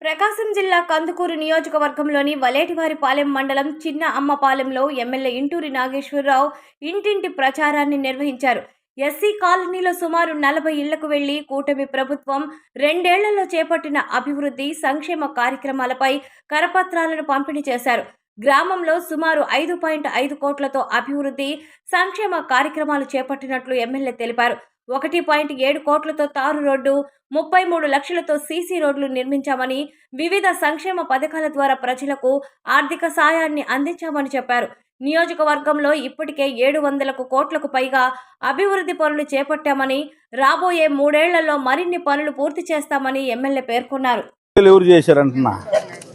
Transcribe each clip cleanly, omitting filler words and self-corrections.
ప్రకాశం జిల్లా కందుకూరు నియోజకవర్గంలోని వలేటివారిపాలెం మండలం చిన్న అమ్మపాలెంలో ఎమ్మెల్యే ఇంటూరి నాగేశ్వరరావు ఇంటింటి ప్రచారాన్ని నిర్వహించారు. ఎస్సీ కాలనీలో సుమారు 40 ఇళ్లకు వెళ్లి కూటమి ప్రభుత్వం 2 ఏళ్లలో చేపట్టిన అభివృద్ధి సంక్షేమ కార్యక్రమాలపై కరపత్రాలను పంపిణీ చేశారు. గ్రామంలో సుమారు 5.5 కోట్లతో అభివృద్ధి సంక్షేమ కార్యక్రమాలు చేపట్టినట్లు ఎమ్మెల్యే తెలిపారు. 1.7 కోట్లతో తారు రోడ్డు, 33 లక్షలతో సీసీ రోడ్లు నిర్మించామని, వివిధ సంక్షేమ పథకాల ద్వారా ప్రజలకు ఆర్థిక సాయాన్ని అందించామని చెప్పారు. నియోజకవర్గంలో ఇప్పటికే 700 కోట్లకు పైగా అభివృద్ధి పనులు చేపట్టామని, రాబోయే 3 ఏళ్లలో మరిన్ని పనులు పూర్తి చేస్తామని ఎమ్మెల్యే పేర్కొన్నారు. ఎవరు చేశారంటున్నా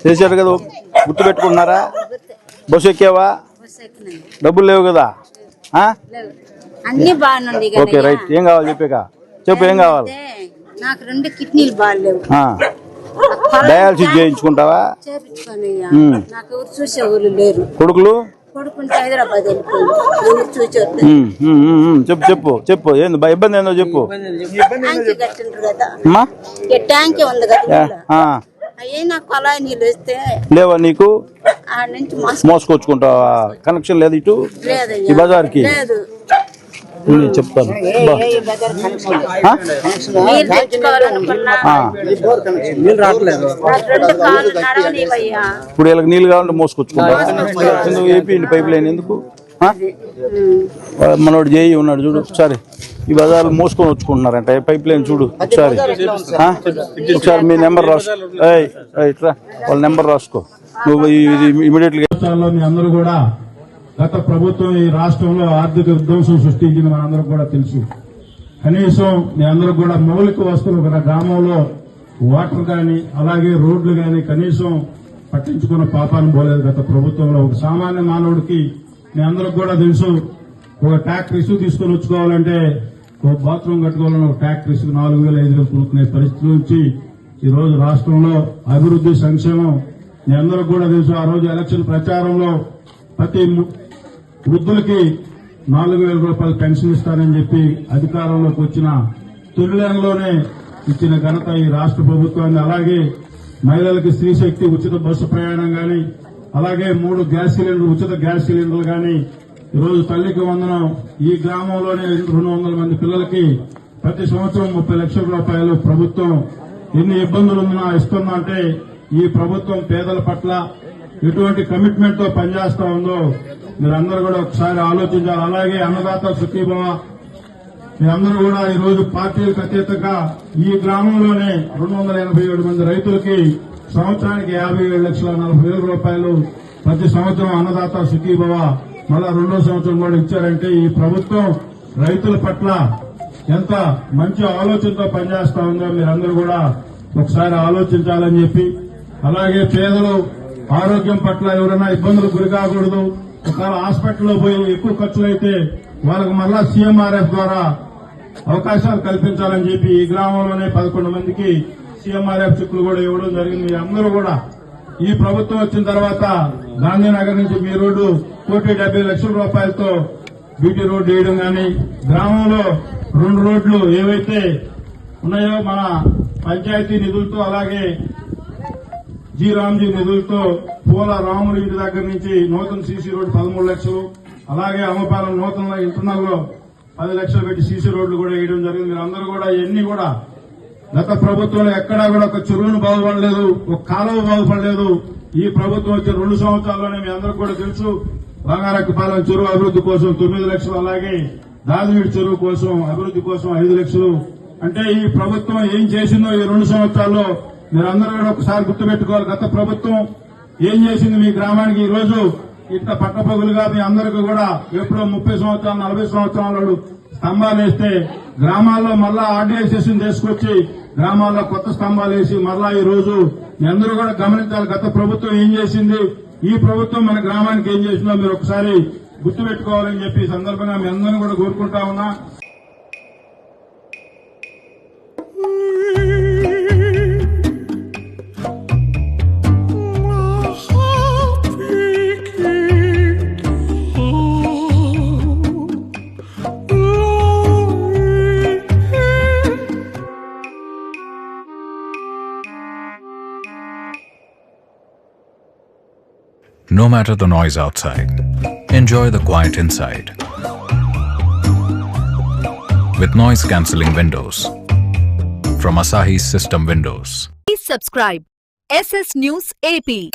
చేశారు కదా, గుర్తు పెట్టుకున్నారా? బస్సు ఎక్కావా? డబ్బులు లేవు కదా? అన్ని బాగుంది. Okay right. ఏం కావాలి చెప్పాక చెప్పు, ఏం కావాలి? నాకు 2 కిడ్నీలు బాగాలేవు. డయాలసిస్ చేయించుకుంటావా? నాకు ఎవరు చూసేవాళ్ళు లేరు. కొడుకుంటే హైదరాబాద్ వెళ్ళిపోయి చూసారు. చెప్పు చెప్పు చెప్పు, ఏంది ఇబ్బంది ఏందో చెప్పు. ట్యాంక్ ఉంది కదా, అయ్యే నాకు కొలాయి నీళ్ళు వస్తే లేవా నీకు? ఆ నుంచి మోసుకొచ్చుకుంటావా? కనెక్షన్ లేదు ఇటు ఈ బజార్కి? లేదు. చెప్తాను. ఇప్పుడు వీళ్ళకి నీళ్ళు కావాలంటే మోసుకొచ్చుకుంటా. ఏపీ పైప్ లైన్ ఎందుకు? మనోడు చేయి ఉన్నాడు చూడు ఒకసారి, ఈ బజార్లు మోసుకొని వచ్చుకుంటున్నారంట పైప్ లైన్ చూడు ఒకసారి. ఒకసారి మీ నెంబర్ రాసుకో, ఇట్లా వాళ్ళ నెంబర్ రాసుకో నువ్వు ఇమీడియట్గా. మీ అందరూ కూడా గత ప్రభుత్వం ఈ రాష్ట్రంలో ఆర్థిక విధ్వంసం సృష్టించింది మనందరికి కూడా తెలుసు. కనీసం మీ అందరూ కూడా మౌలిక వస్తువులు ఒక గ్రామంలో వాటర్ కానీ అలాగే రోడ్లు కానీ కనీసం పట్టించుకున్న పాపాన్ని పోలేదు గత ప్రభుత్వంలో. ఒక సామాన్య మానవుడికి మీ అందరికి కూడా తెలుసు, ఒక ట్రాక్టర్ ఇసుకు తీసుకొని వచ్చుకోవాలంటే ఒక బాత్రూమ్ కట్టుకోవాలని ఒక ట్రాక్టర్ ఇసుకు 4,000-5,000 కొనుక్కునే పరిస్థితి నుంచి ఈ రోజు రాష్ట్రంలో అభివృద్ధి సంక్షేమం మీ అందరికి కూడా తెలుసు. ఆ రోజు ఎలక్షన్ ప్రచారంలో ప్రతి వృద్ధులకి 4,000 రూపాయలు పెన్షన్ ఇస్తానని చెప్పి అధికారంలోకి వచ్చిన తొలిలోనే ఇచ్చిన ఘనత ఈ రాష్ట్ర ప్రభుత్వాన్ని. అలాగే మహిళలకి స్త్రీ శక్తి ఉచిత బస్సు ప్రయాణం గాని, అలాగే 3 గ్యాస్ సిలిండర్ ఉచిత గ్యాస్ సిలిండర్లు గాని, ఈరోజు తల్లికి వందనం ఈ గ్రామంలోనే 200 మంది పిల్లలకి ప్రతి సంవత్సరం 30 లక్షల రూపాయలు ప్రభుత్వం ఎన్ని ఇబ్బందులున్నా ఇస్తుందంటే ఈ ప్రభుత్వం పేదల పట్ల ఎటువంటి కమిట్మెంట్ తో పనిచేస్తా ఉందో మీరందరూ కూడా ఒకసారి ఆలోచించాలి. అలాగే అన్నదాత సుఖీభవ, మీరందరూ కూడా ఈ రోజు పార్టీలకు అతీతంగా ఈ గ్రామంలోనే 287 మంది రైతులకి సంవత్సరానికి 57,40,000 రూపాయలు ప్రతి సంవత్సరం అన్నదాత సుఖీభవ మళ్ళా 2వ సంవత్సరం కూడా ఇచ్చారంటే ఈ ప్రభుత్వం రైతుల పట్ల ఎంత మంచి ఆలోచనతో పనిచేస్తా ఉందో మీరందరూ కూడా ఒకసారి ఆలోచించాలని చెప్పి, అలాగే పేదలు ఆరోగ్యం పట్ల ఎవరైనా ఇబ్బందులు గురి కాకూడదు. ఒకవేళ హాస్పిటల్లో పోయి ఎక్కువ ఖర్చులైతే వాళ్ళకు మళ్ళా సీఎంఆర్ఎఫ్ ద్వారా అవకాశాలు కల్పించాలని చెప్పి ఈ గ్రామంలోనే 11 మందికి సీఎంఆర్ఎఫ్ చెక్కులు కూడా ఇవ్వడం జరిగింది. అందరూ కూడా ఈ ప్రభుత్వం వచ్చిన తర్వాత గాంధీనగర్ నుంచి మీ రోడ్డు 1,70,00,000 రూపాయలతో బీటీ రోడ్డు వేయడం గాని, గ్రామంలో 2 రోడ్లు ఏవైతే ఉన్నాయో మన పంచాయతీ నిధులతో అలాగే జీ రామ్జీ నిధులతో పూల రాముడి ఇంటి దగ్గర నుంచి నూతన సీసీ రోడ్డు 13 లక్షలు, అలాగే అమ్మపాలెం నూతన ఇంటర్నల్ లో 10 లక్షలు పెట్టి సీసీ రోడ్లు కూడా వేయడం జరిగింది. మీరందరూ కూడా ఇవన్నీ కూడా గత ప్రభుత్వంలో ఎక్కడా కూడా ఒక చెరువును బాగుపడలేదు, ఒక కాలువ బాగుపడలేదు. ఈ ప్రభుత్వం వచ్చే 2 సంవత్సరాల్లోనే మీ అందరూ కూడా తెలుసు, బంగారక్కపాలెం చెరువు అభివృద్ధి కోసం 9 లక్షలు, అలాగే దాదివీడి చెరువు కోసం అభివృద్ధి కోసం 5 లక్షలు. అంటే ఈ ప్రభుత్వం ఏం చేసిందో ఈ 2 సంవత్సరాల్లో మీరందరూ కూడా ఒకసారి గుర్తుపెట్టుకోవాలి. గత ప్రభుత్వం ఏం చేసింది మీ గ్రామానికి? ఈ రోజు ఇంత పట్టపగులుగా మీ అందరికీ కూడా ఎప్పుడో 30 సంవత్సరాలు 40 సంవత్సరాలు స్తంభాలు వేస్తే గ్రామాల్లో మళ్ళా ఆర్డీఐసేషన్ తీసుకొచ్చి గ్రామాల్లో కొత్త స్తంభాలు వేసి మళ్ళా ఈ రోజు మీ అందరూ కూడా గమనించాలి గత ప్రభుత్వం ఏం చేసింది, ఈ ప్రభుత్వం మన గ్రామానికి ఏం చేసిందో మీరు ఒకసారి గుర్తుపెట్టుకోవాలని చెప్పి ఈ సందర్భంగా మీ అందరూ కూడా కోరుకుంటా ఉన్నా. No matter the noise outside, enjoy the quiet inside. With noise-cancelling windows from Asahi System Windows. Please subscribe SS News AP.